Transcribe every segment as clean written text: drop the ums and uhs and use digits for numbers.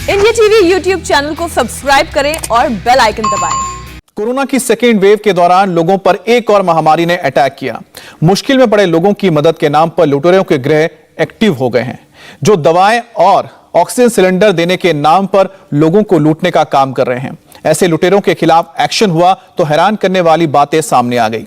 India TV YouTube channel को subscribe करें और बेल आइकन दबाएं। कोरोना की सेकेंड वेव के दौरान लोगों पर एक और महामारी ने अटैक किया। मुश्किल में पड़े लोगों की मदद के नाम पर लुटेरों के ग्रह एक्टिव हो गए हैं, जो दवाएं और ऑक्सीजन सिलेंडर देने के नाम पर लोगों को लूटने का काम कर रहे हैं। ऐसे लुटेरों के खिलाफ एक्शन हुआ तो हैरान करने वाली बातें सामने आ गई।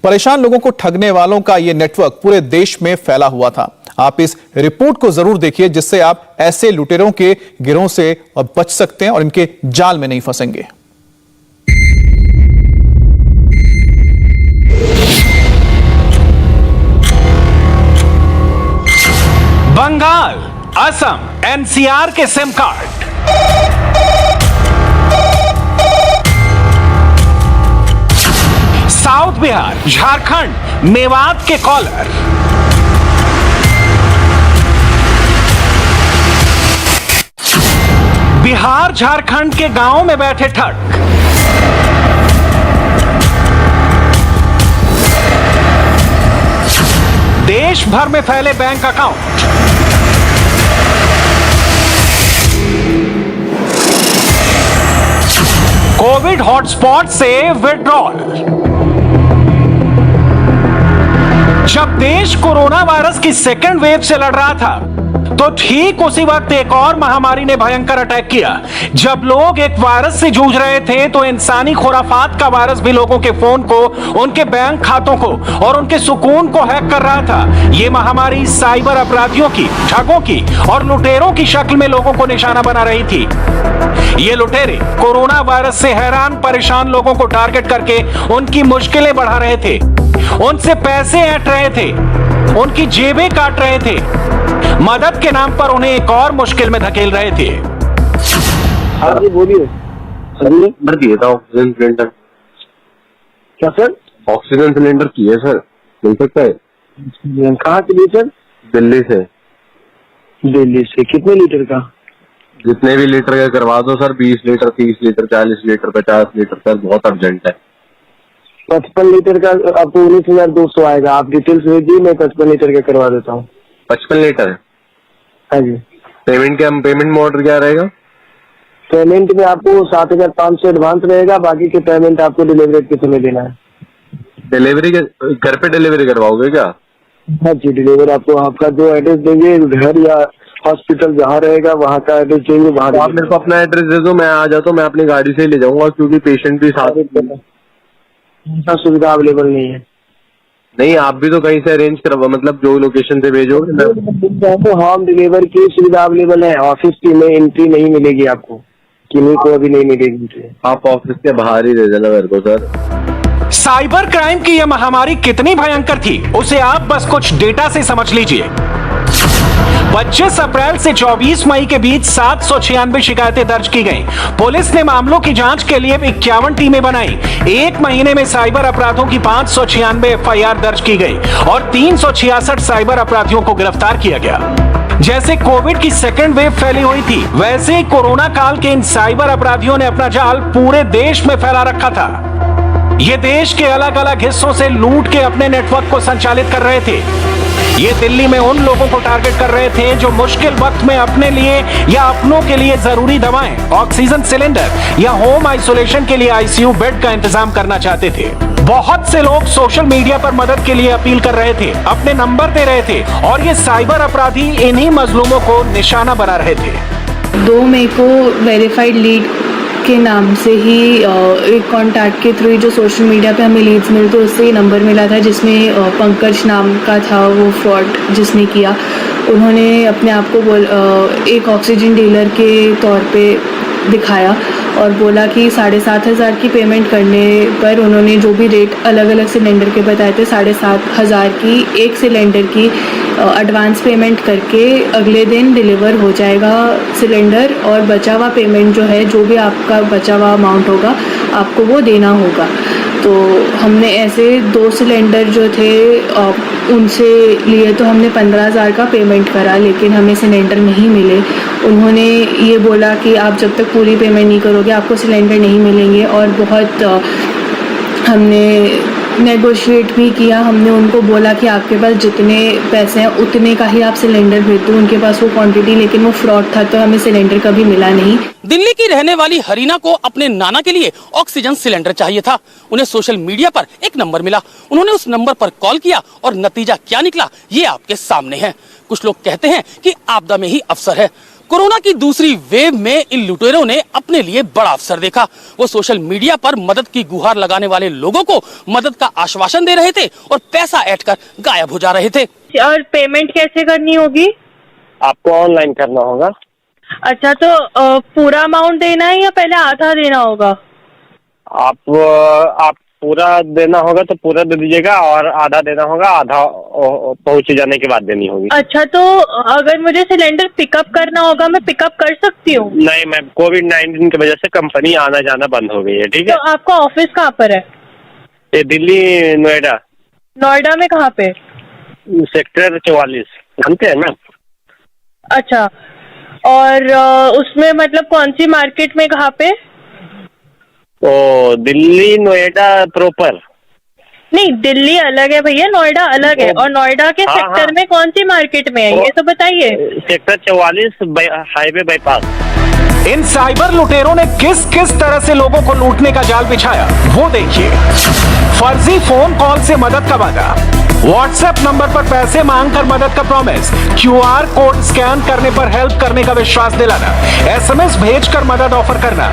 परेशान लोगों को ठगने वालों का यह नेटवर्क पूरे देश में फैला हुआ था। आप इस रिपोर्ट को जरूर देखिए, जिससे आप ऐसे लुटेरों के गिरोह से बच सकते हैं और इनके जाल में नहीं फंसेंगे। बंगाल, असम, एनसीआर के SIM card, south Bihar, Jharkhand, Mewat के कॉलर, बिहार झारखंड के गांव में बैठे ठग, देश भर में फैले बैंक अकाउंट, कोविड हॉटस्पॉट से विड्रॉल। जब देश कोरोना वायरस की सेकेंड वेव से लड़ रहा था, तो ठीक उसी वक्त एक और महामारी ने भयंकर अटैक किया। जब लोग एक वायरस से जूझ रहे थे, तो इंसानी खुराफात का वायरस भी लोगों के फोन को, उनके बैंक खातों को और उनके सुकून को हैक कर रहा था। यह महामारी साइबर अपराधियों की, ठगों की और लुटेरों की शक्ल में लोगों को निशाना बना रही थी। ये लुटेरे कोरोना वायरस से हैरान परेशान लोगों को टारगेट करके उनकी मुश्किलें बढ़ा रहे थे, उनसे पैसे ऐंठ रहे थे, उनकी जेबें काट रहे थे, मदद के नाम पर उन्हें एक और मुश्किल में धकेल रहे थे। हाँ जी बोलिए। सिलेंडर किए था, ऑक्सीजन सिलेंडर। क्या सर? ऑक्सीजन सिलेंडर किए सर, मिल सकता है? कहाँ के लिए सर? दिल्ली से। दिल्ली से कितने लीटर का? जितने भी लीटर का करवा दो sir, 20 litre, 30 litre, 40 litre, 50 litre sir, बहुत अर्जेंट है। 55 लीटर का आपको 19,200 आएगा। आप डिटेल्स भेजिए, मैं 55 लीटर का करवा देता हूँ। 55 लीटर? हाँ जी। पेमेंट मोड क्या रहेगा? पेमेंट में आपको 7,500 एडवांस रहेगा, बाकी के पेमेंट आपको डिलीवरी के समय देना है। डिलीवरी के घर पे डिलीवरी करवाओगे क्या? हाँ जी, डिलीवरी आपको आपका जो एड्रेस देंगे, घर या हॉस्पिटल जहाँ रहेगा वहाँ का एड्रेस देंगे, वहाँ आप मेरे को अपना एड्रेस दे दो, मैं आ जाता हूँ। मैं अपनी गाड़ी से ही ले जाऊंगा, क्योंकि पेशेंट भी साथ। सुविधा अवेलेबल नहीं है। नहीं, आप भी तो कहीं से अरेंज करवा, मतलब जो लोकेशन से भेजोगे। होम डिलीवर की सुविधा अवेलेबल है। ऑफिस की में एंट्री नहीं मिलेगी आपको, किन्हीं को अभी नहीं मिलेगी। आप ऑफिस के बाहर ही दे देना मेरे को सर। साइबर क्राइम की यह महामारी कितनी भयंकर थी, उसे आप बस कुछ डेटा से समझ लीजिए। 25 अप्रैल से 24 मई के बीच 796 शिकायतें दर्ज की गईं। पुलिस ने मामलों की जांच के लिए 51 टीमें बनाई। एक महीने में साइबर अपराधों की 596 एफआईआर दर्ज की गई और 366 साइबर अपराधियों को गिरफ्तार किया गया। जैसे कोविड की सेकेंड वेव फैली हुई थी, वैसे ही कोरोना काल के इन साइबर अपराधियों ने अपना जाल पूरे देश में फैला रखा था। ये देश के अलग अलग हिस्सों से लूट के अपने नेटवर्क को संचालित कर रहे थे। ये दिल्ली में उन लोगों को टारगेट कर रहे थे जो मुश्किल वक्त में अपने लिए या अपनों के लिए जरूरी दवाएं, ऑक्सीजन सिलेंडर या होम आइसोलेशन के लिए आईसीयू बेड का इंतजाम करना चाहते थे। बहुत से लोग सोशल मीडिया पर मदद के लिए अपील कर रहे थे, अपने नंबर दे रहे थे और ये साइबर अपराधी इन्हीं मजलूमों को निशाना बना रहे थे। 2 मई को वेरीफाइड लीड के नाम से ही एक कॉन्टैक्ट के थ्रू जो सोशल मीडिया पे हमें लीड्स मिलते, उससे नंबर मिला था जिसमें पंकज नाम का था वो फ्रॉड जिसने किया। उन्होंने अपने आप को एक ऑक्सीजन डीलर के तौर पे दिखाया और बोला कि 7,500 की पेमेंट करने पर उन्होंने जो भी रेट अलग अलग सिलेंडर के बताए थे, 7,500 की एक सिलेंडर की एडवांस पेमेंट करके अगले दिन डिलीवर हो जाएगा सिलेंडर और बचा हुआ पेमेंट जो है, जो भी आपका बचा हुआ अमाउंट होगा आपको वो देना होगा। तो हमने ऐसे 2 सिलेंडर जो थे उनसे लिए, तो हमने 15,000 का पेमेंट करा, लेकिन हमें सिलेंडर नहीं मिले। उन्होंने ये बोला कि आप जब तक पूरी पेमेंट नहीं करोगे आपको सिलेंडर नहीं मिलेंगे और बहुत हमने नेगोशिएट भी किया। हमने उनको बोला कि आपके पास जितने पैसे हैं उतने का ही आप सिलेंडर भेज दो, उनके पास वो क्वांटिटी, लेकिन वो फ्रॉड था तो हमें सिलेंडर कभी मिला नहीं। दिल्ली की रहने वाली हरीना को अपने नाना के लिए ऑक्सीजन सिलेंडर चाहिए था। उन्हें सोशल मीडिया पर एक नंबर मिला, उन्होंने उस नंबर पर कॉल किया और नतीजा क्या निकला ये आपके सामने है। कुछ लोग कहते हैं कि आपदा में ही अवसर है। कोरोना की दूसरी वेव में इन लुटेरों ने अपने लिए बड़ा अवसर देखा। वो सोशल मीडिया पर मदद की गुहार लगाने वाले लोगों को मदद का आश्वासन दे रहे थे और पैसा ऐड कर गायब हो जा रहे थे। और पेमेंट कैसे करनी होगी? आपको ऑनलाइन करना होगा। अच्छा, तो पूरा अमाउंट देना है या पहले आधा देना होगा? आप पूरा देना होगा तो पूरा दे दीजिएगा, और आधा देना होगा, आधा पहुंचे जाने के बाद देनी होगी। अच्छा, तो अगर मुझे सिलेंडर पिकअप करना होगा, मैं पिकअप कर सकती हूँ? नहीं मैम, कोविड-19 की वजह से कंपनी आना जाना बंद हो गई है। ठीक है। तो आपका ऑफिस कहाँ पर है? ये दिल्ली नोएडा। नोएडा में कहाँ पे? सेक्टर 44 जानते हैं मैम? अच्छा, और उसमें मतलब कौन सी मार्केट में, कहाँ पे? तो दिल्ली नोएडा प्रॉपर नहीं, दिल्ली अलग है भैया, नोएडा अलग है। और नोएडा के सेक्टर में कौन सी मार्केट में है ये तो बताइए। Sector 44 highway bypass. इन साइबर लुटेरों ने किस किस तरह से लोगों को लूटने का जाल बिछाया वो देखिए। फर्जी फोन कॉल से मदद का वादा, व्हाट्सएप नंबर पर पैसे मांगकर मदद का प्रॉमिस, क्यूआर कोड स्कैन करने पर हेल्प करने का विश्वास दिलाना, एसएमएस भेजकर मदद ऑफर करना,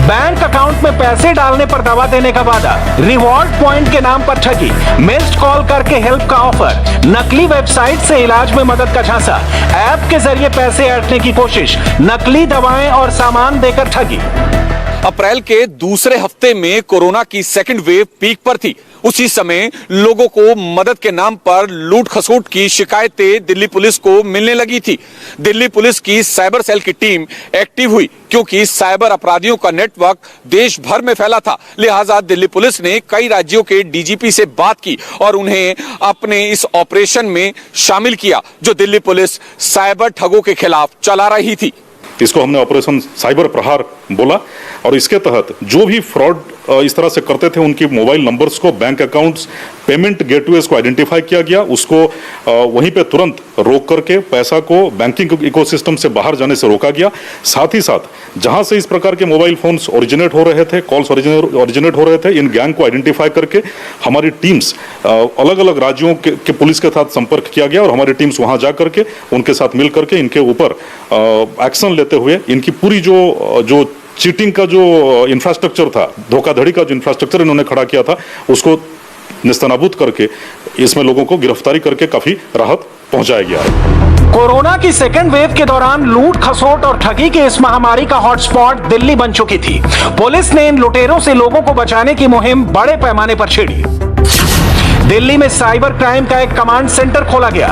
बैंक अकाउंट में पैसे डालने पर दवा देने का वादा, रिवॉर्ड पॉइंट के नाम पर ठगी, मिस्ड कॉल करके हेल्प का ऑफर, नकली वेबसाइट से इलाज में मदद का झांसा, ऐप के जरिए पैसे ऐंठने की कोशिश, नकली दवाएं और सामान देकर ठगी। अप्रैल के दूसरे हफ्ते में कोरोना की सेकंड वेव पीक पर थी। उसी समय लोगों को मदद के नाम पर लूट खसोट की शिकायतें दिल्ली पुलिस को मिलने लगी थी। दिल्ली पुलिस की साइबर सेल की टीम एक्टिव हुई क्योंकि साइबर अपराधियों का नेटवर्क देश भर में फैला था। लिहाजा दिल्ली पुलिस ने कई राज्यों के डीजीपी से बात की और उन्हें अपने इस ऑपरेशन में शामिल किया जो दिल्ली पुलिस साइबर ठगों के खिलाफ चला रही थी। इसको हमने ऑपरेशन साइबर प्रहार बोला और इसके तहत जो भी फ्रॉड इस तरह से करते थे उनकी मोबाइल नंबर्स को, बैंक अकाउंट्स, पेमेंट गेटवेज को आइडेंटिफाई किया गया, उसको वहीं पे तुरंत रोक करके पैसा को बैंकिंग इकोसिस्टम से बाहर जाने से रोका गया। साथ ही साथ जहां से इस प्रकार के मोबाइल फोन्स ओरिजिनेट हो रहे थे, कॉल्स ओरिजिनेट हो रहे थे, इन गैंग को आइडेंटिफाई करके हमारी टीम्स अलग अलग राज्यों के पुलिस के साथ संपर्क किया गया और हमारी टीम्स वहां जा करके उनके साथ मिल करके इनके ऊपर एक्शन लेते हुए इनकी पूरी जो चीटिंग का जो इंफ्रास्ट्रक्चर था, धोखाधड़ी का जो इंफ्रास्ट्रक्चर इन्होंने खड़ा किया था, उसको निस्तनाबूद करके इसमें लोगों को गिरफ्तारी करके काफी राहत पहुंचाया गया है। कोरोना की सेकेंड वेव के दौरान लूट खसोट और ठगी की इस महामारी का हॉटस्पॉट दिल्ली बन चुकी थी। पुलिस ने इन लुटेरों से लोगों को बचाने की मुहिम बड़े पैमाने पर छेड़ी। दिल्ली में साइबर क्राइम का एक कमांड सेंटर खोला गया,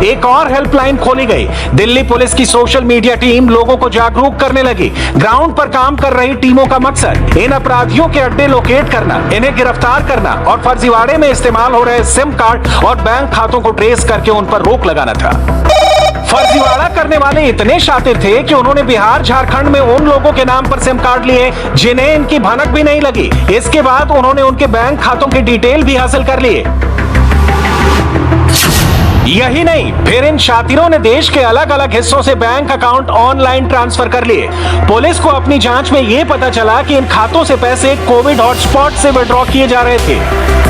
एक और हेल्पलाइन खोली गई। दिल्ली पुलिस की सोशल मीडिया टीम लोगों को जागरूक करने लगी। ग्राउंड पर काम कर रही टीमों का मकसद इन अपराधियों के अड्डे लोकेट करना, इन्हें गिरफ्तार करना और फर्जीवाड़े में इस्तेमाल हो रहे सिम कार्ड और बैंक खातों को ट्रेस करके उन पर रोक लगाना था। फर्जीवाड़ा करने वाले इतने शातिर थे कि उन्होंने बिहार झारखंड में उन लोगों के नाम पर सिम कार्ड लिए जिन्हें इनकी भनक भी नहीं लगी। इसके बाद उन्होंने उनके बैंक खातों की डिटेल भी हासिल कर लिए। यही नहीं, फिर इन शातिरों ने देश के अलग अलग हिस्सों से बैंक अकाउंट ऑनलाइन ट्रांसफर कर लिए। पुलिस को अपनी जांच में यह पता चला कि इन खातों से पैसे कोविड हॉटस्पॉट से विड्रॉ किए जा रहे थे।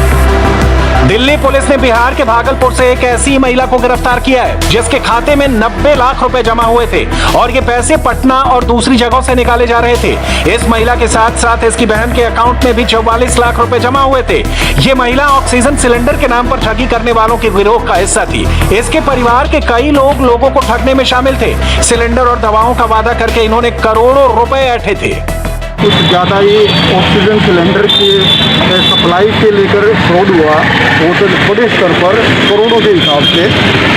दिल्ली पुलिस ने बिहार के भागलपुर से एक ऐसी महिला को गिरफ्तार किया है जिसके खाते में 90 लाख रुपए जमा हुए थे और ये पैसे पटना और दूसरी जगहों से निकाले जा रहे थे। इस महिला के साथ साथ इसकी बहन के अकाउंट में भी 44 लाख रुपए जमा हुए थे। ये महिला ऑक्सीजन सिलेंडर के नाम पर ठगी करने वालों के गिरोह का हिस्सा थी। इसके परिवार के कई लोग लोगों को ठगने में शामिल थे। सिलेंडर और दवाओं का वादा करके इन्होंने करोड़ों रुपए ऐंठे थे। कुछ ज़्यादा ही ऑक्सीजन सिलेंडर की सप्लाई से लेकर फ्रॉड हुआ, वो तो बड़े स्तर पर करोड़ों के हिसाब से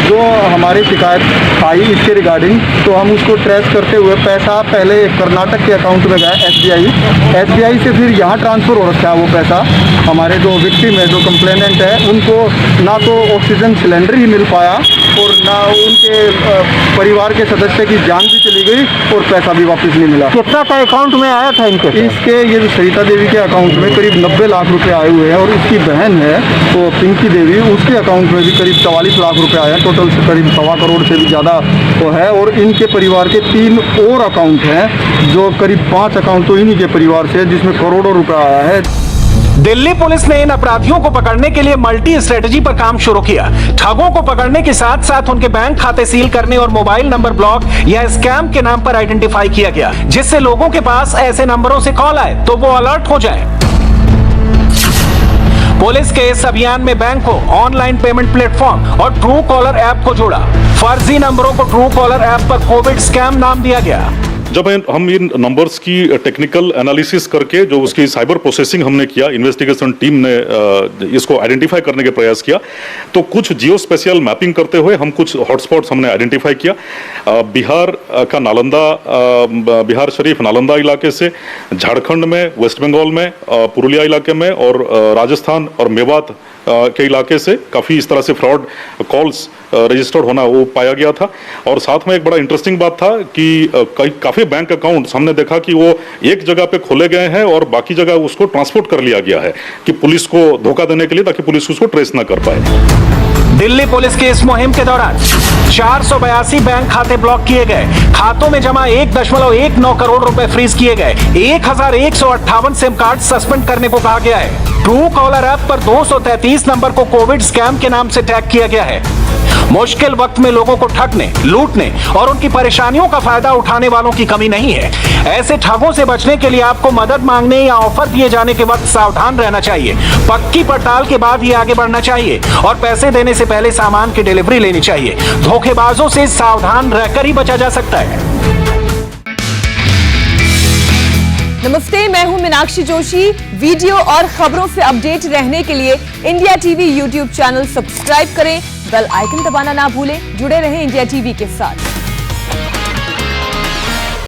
जो हमारी शिकायत आई इसके रिगार्डिंग, तो हम उसको ट्रेस करते हुए पैसा पहले कर्नाटक के अकाउंट में गया एसबीआई से फिर यहाँ ट्रांसफ़र हो रखा है वो पैसा। हमारे जो विक्टिम है, जो कंप्लेनेंट है, उनको ना तो ऑक्सीजन सिलेंडर ही मिल पाया और ना उनके परिवार के सदस्य की जान भी चली गई और पैसा भी वापस नहीं मिला। कितना का अकाउंट में आया था इनके? इसके ये जो सरिता देवी के अकाउंट में करीब 90 लाख रुपए आए हुए हैं और इसकी बहन है वो पिंकी देवी, उसके अकाउंट में भी करीब 44 लाख रुपए आए हैं। टोटल से करीब 1.25 करोड़ से भी ज़्यादा वो है। और इनके परिवार के 3 और अकाउंट हैं जो करीब 5 अकाउंट तो इन्हीं के परिवार से जिसमें करोड़ों रुपए आया है। दिल्ली पुलिस ने इन अपराधियों को पकड़ने के लिए मल्टी स्ट्रेटजी पर काम शुरू किया। ठगों को पकड़ने के साथ साथ उनके बैंक खाते सील करने और मोबाइल नंबर ब्लॉक या स्कैम के नाम पर आइडेंटिफाई किया गया, जिससे लोगों के पास ऐसे नंबरों से कॉल आए तो वो अलर्ट हो जाए। पुलिस के इस अभियान में बैंक को ऑनलाइन पेमेंट प्लेटफॉर्म और ट्रू कॉलर ऐप को जोड़ा। फर्जी नंबरों को ट्रू कॉलर ऐप पर कोविड स्कैम नाम दिया गया। जब हम इन नंबर्स की टेक्निकल एनालिसिस करके जो उसकी साइबर प्रोसेसिंग हमने किया, इन्वेस्टिगेशन टीम ने इसको आइडेंटिफाई करने के प्रयास किया, तो कुछ जियो स्पेशियल मैपिंग करते हुए हम कुछ हॉटस्पॉट्स हमने आइडेंटिफाई किया। बिहार का नालंदा, बिहार शरीफ नालंदा इलाके से, झारखंड में, वेस्ट बंगाल में, पुरुलिया इलाके में और राजस्थान और मेवात के इलाके से काफ़ी इस तरह से फ्रॉड कॉल्स रजिस्टर्ड होना वो पाया गया था। और साथ में एक बड़ा इंटरेस्टिंग बात था कि काफ़ी बैंक अकाउंट्स हमने देखा कि वो एक जगह पे खोले गए हैं और बाकी जगह उसको ट्रांसपोर्ट कर लिया गया है कि पुलिस को धोखा देने के लिए, ताकि पुलिस उसको ट्रेस ना कर पाए। दिल्ली पुलिस की इस मुहिम के दौरान 482 बैंक खाते ब्लॉक किए गए, खातों में जमा 1.19 करोड़ रुपए फ्रीज किए गए, 1158 सिम कार्ड सस्पेंड करने को कहा गया है। ट्रू कॉलर ऐप पर 233 नंबर को कोविड स्कैम के नाम से टैग किया गया है। मुश्किल वक्त में लोगों को ठगने, लूटने और उनकी परेशानियों का फायदा उठाने वालों की कमी नहीं है। ऐसे ठगों से बचने के लिए आपको मदद मांगने या ऑफर दिए जाने के वक्त सावधान रहना चाहिए। पक्की पड़ताल के बाद ही आगे बढ़ना चाहिए और पैसे देने से पहले सामान की डिलीवरी लेनी चाहिए। धोखेबाजों से सावधान रहकर ही बचा जा सकता है। नमस्ते, मैं हूं मीनाक्षी जोशी। वीडियो और खबरों से अपडेट रहने के लिए India TV YouTube channel subscribe करें, बेल आइकन दबाना ना भूलें। जुड़े रहें इंडिया टीवी के साथ।